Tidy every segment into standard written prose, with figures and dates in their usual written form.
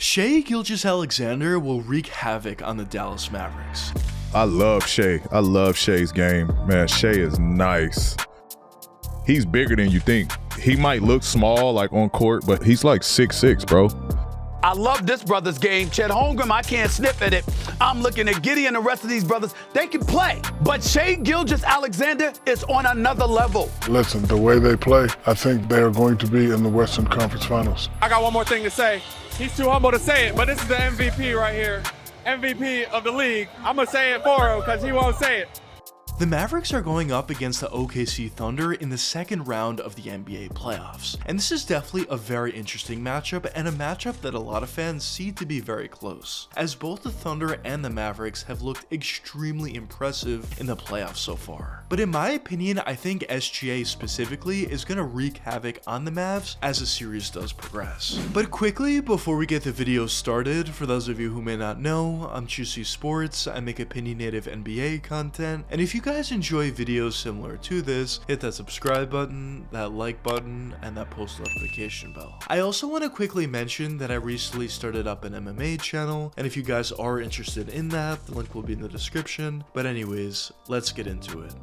Shai Gilgeous Alexander will wreak havoc on the Dallas Mavericks. I love Shai. I love Shai's game. Man, Shai is nice. He's bigger than you think. He might look small like on court, but he's like 6'6", bro. I love this brother's game. Chet Holmgren, I can't sniff at it. I'm looking at Giddey and the rest of these brothers. They can play. But Shai Gilgeous Alexander is on another level. Listen, the way they play, I think they're going to be in the Western Conference Finals. I got one more thing to say. He's too humble to say it, but this is the MVP right here. MVP of the league. I'm going to say it for him because he won't say it. The Mavericks are going up against the OKC Thunder in the second round of the NBA playoffs, and this is definitely a very interesting matchup and a matchup that a lot of fans see to be very close, as both the Thunder and the Mavericks have looked extremely impressive in the playoffs so far. But in my opinion, I think SGA specifically is going to wreak havoc on the Mavs as the series does progress. But quickly, before we get the video started, for those of you who may not know, I'm JuicySports. I make opinionated NBA content, and if you guys enjoy videos similar to this, hit that subscribe button, that like button, and that post notification bell. I also want to quickly mention that I recently started up an MMA channel, and if you guys are interested in that, the link will be in the description. But anyways, let's get into it.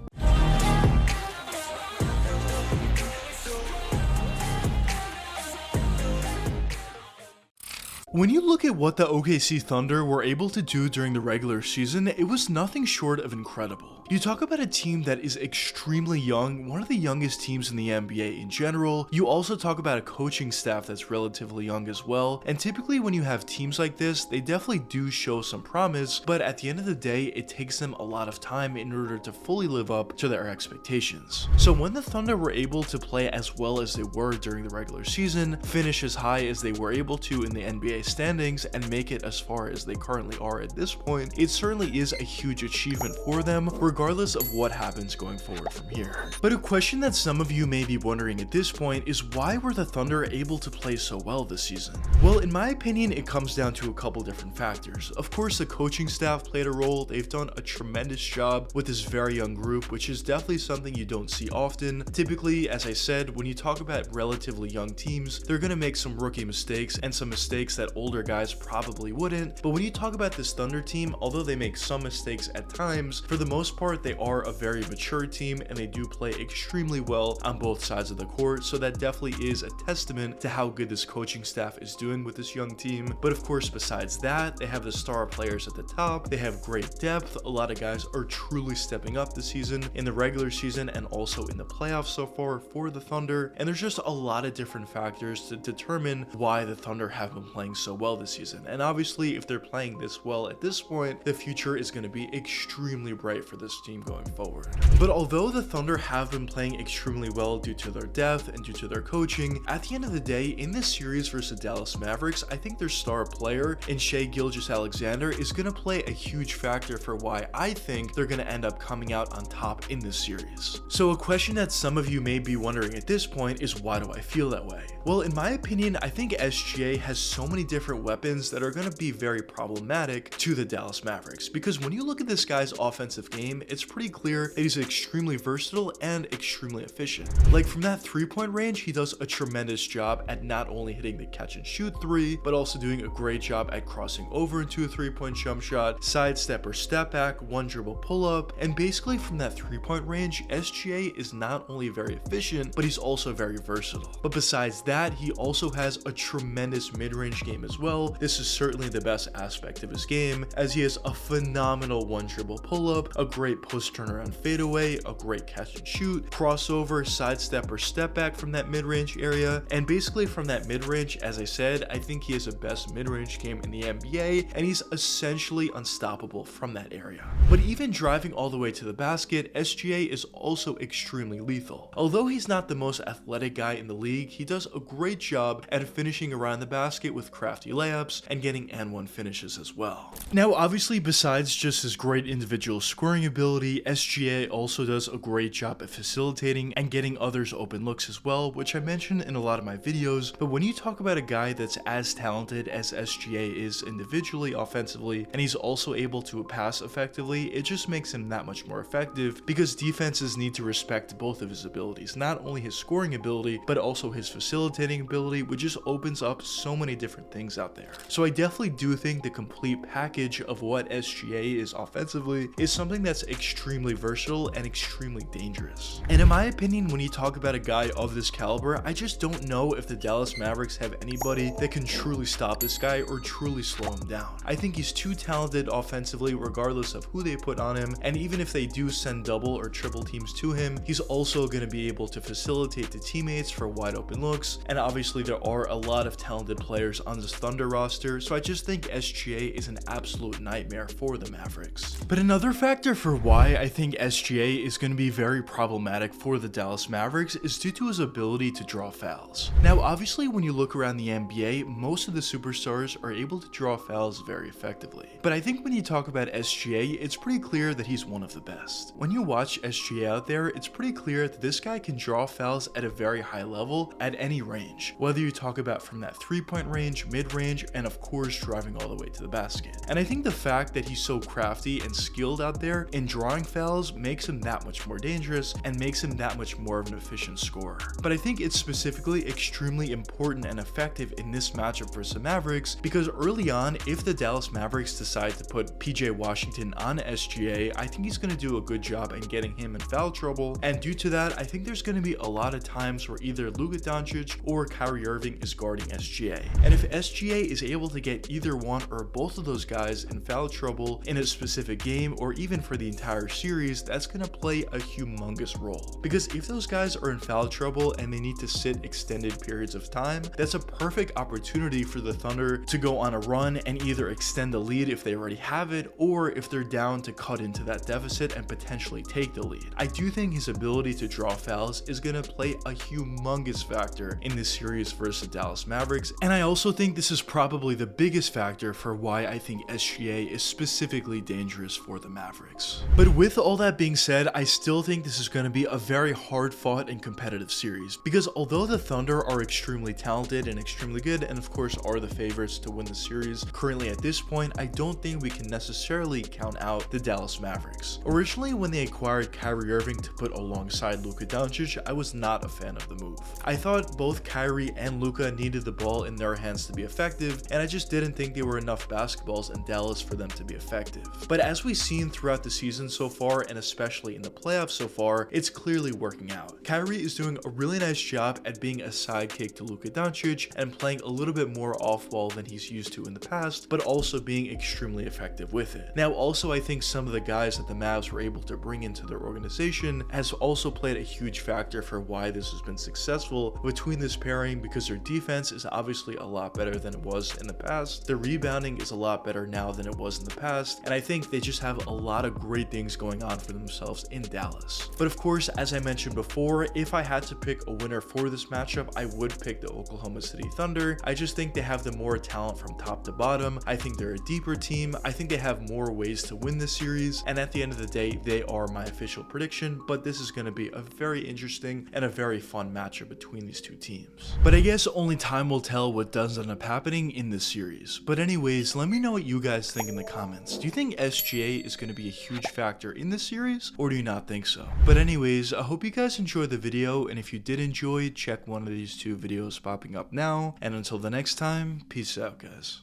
When you look at what the OKC Thunder were able to do during the regular season, it was nothing short of incredible. You talk about a team that is extremely young, one of the youngest teams in the NBA in general. You also talk about a coaching staff that's relatively young as well, and typically when you have teams like this, they definitely do show some promise, but at the end of the day, it takes them a lot of time in order to fully live up to their expectations. So when the Thunder were able to play as well as they were during the regular season, finish as high as they were able to in the NBA standings, and make it as far as they currently are at this point, it certainly is a huge achievement for them, regardless of what happens going forward from here. But a question that some of you may be wondering at this point is, why were the Thunder able to play so well this season? Well, in my opinion, it comes down to a couple different factors. Of course, the coaching staff played a role. They've done a tremendous job with this very young group, which is definitely something you don't see often. Typically, as I said, when you talk about relatively young teams, they're going to make some rookie mistakes and some mistakes that older guys probably wouldn't. But when you talk about this Thunder team, although they make some mistakes at times, for the most part, they are a very mature team and they do play extremely well on both sides of the court. So that definitely is a testament to how good this coaching staff is doing with this young team. But of course, besides that, they have the star players at the top. They have great depth. A lot of guys are truly stepping up this season in the regular season and also in the playoffs so far for the Thunder. And there's just a lot of different factors to determine why the Thunder have been playing so well this season. And obviously, if they're playing this well at this point, the future is going to be extremely bright for this team going forward. But although the Thunder have been playing extremely well due to their depth and due to their coaching, at the end of the day, in this series versus the Dallas Mavericks, I think their star player in Shai Gilgeous Alexander is going to play a huge factor for why I think they're going to end up coming out on top in this series. So a question that some of you may be wondering at this point is, why do I feel that way? Well, in my opinion, I think SGA has so many different weapons that are going to be very problematic to the Dallas Mavericks, because when you look at this guy's offensive game, it's pretty clear that he's extremely versatile and extremely efficient. Like from that three-point range, he does a tremendous job at not only hitting the catch and shoot three, but also doing a great job at crossing over into a three-point jump shot, sidestep or step back, one dribble pull-up, and basically from that three-point range, SGA is not only very efficient, but he's also very versatile. But besides that, he also has a tremendous mid-range game as well. This is certainly the best aspect of his game, as he has a phenomenal one dribble pull-up, a great post turnaround fadeaway, a great catch and shoot, crossover, sidestep or step back from that mid-range area. And basically from that mid-range, as I said, I think he has the best mid-range game in the NBA, and he's essentially unstoppable from that area. But even driving all the way to the basket, SGA is also extremely lethal. Although he's not the most athletic guy in the league, he does a great job at finishing around the basket with crafty layups and getting and one finishes as well. Now, obviously, besides just his great individual scoring ability, ability, SGA also does a great job at facilitating and getting others open looks as well, which I mentioned in a lot of my videos. But when you talk about a guy that's as talented as SGA is individually offensively, and he's also able to pass effectively, it just makes him that much more effective, because defenses need to respect both of his abilities, not only his scoring ability, but also his facilitating ability, which just opens up so many different things out there. So I definitely do think the complete package of what SGA is offensively is something that's extremely versatile and extremely dangerous. And in my opinion, when you talk about a guy of this caliber, I just don't know if the Dallas Mavericks have anybody that can truly stop this guy or truly slow him down. I think he's too talented offensively regardless of who they put on him, and even if they do send double or triple teams to him, he's also going to be able to facilitate the teammates for wide open looks. And obviously there are a lot of talented players on this Thunder roster, so I just think SGA is an absolute nightmare for the Mavericks. But another factor for why I think SGA is going to be very problematic for the Dallas Mavericks is due to his ability to draw fouls. Now obviously when you look around the NBA, most of the superstars are able to draw fouls very effectively. But I think when you talk about SGA, it's pretty clear that he's one of the best. When you watch SGA out there, it's pretty clear that this guy can draw fouls at a very high level at any range, whether you talk about from that 3-point range, mid-range, and of course driving all the way to the basket. And I think the fact that he's so crafty and skilled out there in drawing fouls makes him that much more dangerous and makes him that much more of an efficient scorer. But I think it's specifically extremely important and effective in this matchup versus the Mavericks, because early on, if the Dallas Mavericks decide to put PJ Washington on SGA, I think he's going to do a good job in getting him in foul trouble. And due to that, I think there's going to be a lot of times where either Luka Doncic or Kyrie Irving is guarding SGA. And if SGA is able to get either one or both of those guys in foul trouble in a specific game, or even for the entire series, that's going to play a humongous role. Because if those guys are in foul trouble and they need to sit extended periods of time, that's a perfect opportunity for the Thunder to go on a run and either extend the lead if they already have it, or if they're down, to cut into that deficit and potentially take the lead. I do think his ability to draw fouls is going to play a humongous factor in this series versus the Dallas Mavericks, and I also think this is probably the biggest factor for why I think SGA is specifically dangerous for the Mavericks. But with all that being said, I still think this is going to be a very hard fought and competitive series, because although the Thunder are extremely talented and extremely good, and of course are the favorites to win the series currently at this point, I don't think we can necessarily count out the Dallas Mavericks. Originally, when they acquired Kyrie Irving to put alongside Luka Doncic, I was not a fan of the move. I thought both Kyrie and Luka needed the ball in their hands to be effective, and I just didn't think there were enough basketballs in Dallas for them to be effective. But as we've seen throughout the season so far, and especially in the playoffs so far, it's clearly working out. Kyrie is doing a really nice job at being a sidekick to Luka Doncic and playing a little bit more off-ball than he's used to in the past, but also being extremely effective with it. Now also, I think some of the guys that the Mavs were able to bring into their organization has also played a huge factor for why this has been successful between this pairing, because their defense is obviously a lot better than it was in the past. Their rebounding is a lot better now than it was in the past, and I think they just have a lot of great things going on for themselves in Dallas. But of course, as I mentioned before, if I had to pick a winner for this matchup, I would pick the Oklahoma City Thunder. I just think they have the more talent from top to bottom. I think they're a deeper team. I think they have more ways to win this series, and at the end of the day, they are my official prediction. But this is going to be a very interesting and a very fun matchup between these two teams. But I guess only time will tell what does end up happening in this series. But anyways, let me know what you guys think in the comments. Do you think SGA is going to be a huge factor in this series, or do you not think so? But anyways, I hope you guys enjoyed the video, and if you did enjoy, check one of these two videos popping up now. And until the next time, peace out, guys.